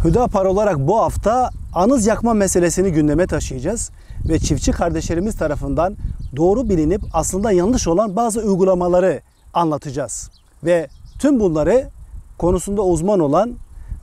Hüdapar olarak bu hafta anız yakma meselesini gündeme taşıyacağız ve çiftçi kardeşlerimiz tarafından doğru bilinip aslında yanlış olan bazı uygulamaları anlatacağız. Ve tüm bunları konusunda uzman olan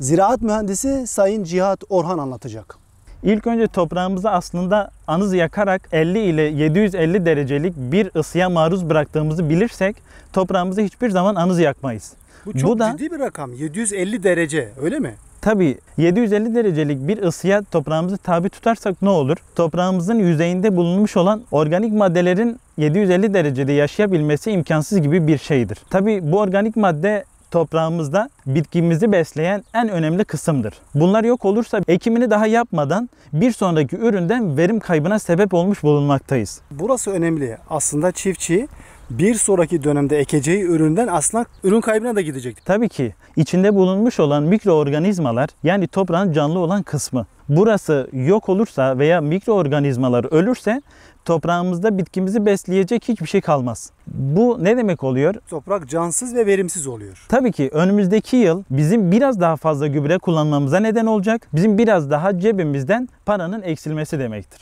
ziraat mühendisi Sayın Cihat Orhan anlatacak. İlk önce toprağımızı aslında anız yakarak 50 ile 750 derecelik bir ısıya maruz bıraktığımızı bilirsek toprağımızı hiçbir zaman anız yakmayız. Bu çok ciddi bir rakam. 750 derece, öyle mi? Tabii 750 derecelik bir ısıya toprağımızı tabi tutarsak ne olur? Toprağımızın yüzeyinde bulunmuş olan organik maddelerin 750 derecede yaşayabilmesi imkansız gibi bir şeydir. Tabii bu organik madde toprağımızda bitkimizi besleyen en önemli kısımdır. Bunlar yok olursa ekimini daha yapmadan bir sonraki üründen verim kaybına sebep olmuş bulunmaktayız. Burası önemli. Aslında çiftçi bir sonraki dönemde ekeceği üründen aslında ürün kaybına da gidecek. Tabii ki içinde bulunmuş olan mikroorganizmalar, yani toprağın canlı olan kısmı. Burası yok olursa veya mikroorganizmalar ölürse toprağımızda bitkimizi besleyecek hiçbir şey kalmaz. Bu ne demek oluyor? Toprak cansız ve verimsiz oluyor. Tabii ki önümüzdeki yıl bizim biraz daha fazla gübre kullanmamıza neden olacak. Bizim biraz daha cebimizden paranın eksilmesi demektir.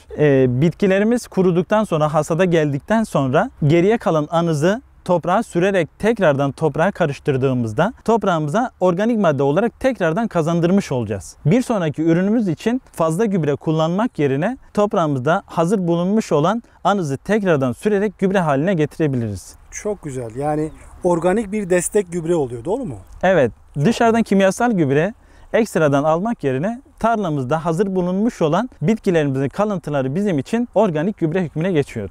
Bitkilerimiz kuruduktan sonra, hasada geldikten sonra geriye kalan anızı toprağa sürerek tekrardan toprağa karıştırdığımızda toprağımıza organik madde olarak tekrardan kazandırmış olacağız. Bir sonraki ürünümüz için fazla gübre kullanmak yerine toprağımızda hazır bulunmuş olan anızı tekrardan sürerek gübre haline getirebiliriz. Çok güzel. Yani organik bir destek gübre oluyor, doğru mu? Evet. Dışarıdan kimyasal gübre ekstradan almak yerine tarlamızda hazır bulunmuş olan bitkilerimizin kalıntıları bizim için organik gübre hükmüne geçiyor.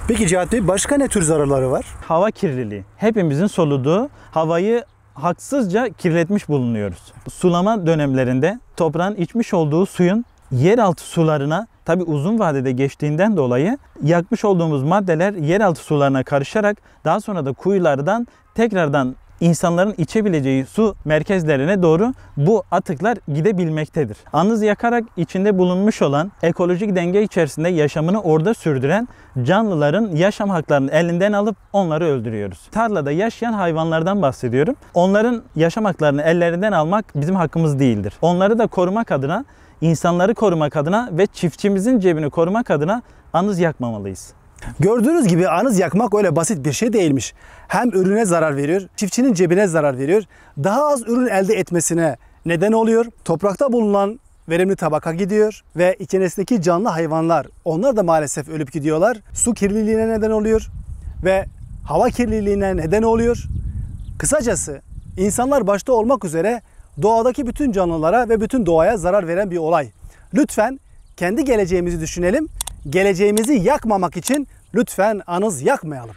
Peki Cihat Bey, başka ne tür zararları var? Hava kirliliği. Hepimizin soluduğu havayı haksızca kirletmiş bulunuyoruz. Sulama dönemlerinde toprağın içmiş olduğu suyun yeraltı sularına, tabi uzun vadede geçtiğinden dolayı yakmış olduğumuz maddeler yeraltı sularına karışarak daha sonra da kuyulardan tekrardan insanların içebileceği su merkezlerine doğru bu atıklar gidebilmektedir. Anız yakarak içinde bulunmuş olan ekolojik denge içerisinde yaşamını orada sürdüren canlıların yaşam haklarını elinden alıp onları öldürüyoruz. Tarlada yaşayan hayvanlardan bahsediyorum. Onların yaşam haklarını ellerinden almak bizim hakkımız değildir. Onları da korumak adına, insanları korumak adına ve çiftçimizin cebini korumak adına anız yakmamalıyız. Gördüğünüz gibi anız yakmak öyle basit bir şey değilmiş. Hem ürüne zarar veriyor, çiftçinin cebine zarar veriyor, daha az ürün elde etmesine neden oluyor. Toprakta bulunan verimli tabaka gidiyor ve içerisindeki canlı hayvanlar, onlar da maalesef ölüp gidiyorlar. Su kirliliğine neden oluyor ve hava kirliliğine neden oluyor. Kısacası insanlar başta olmak üzere doğadaki bütün canlılara ve bütün doğaya zarar veren bir olay. Lütfen kendi geleceğimizi düşünelim. Geleceğimizi yakmamak için lütfen anız yakmayalım.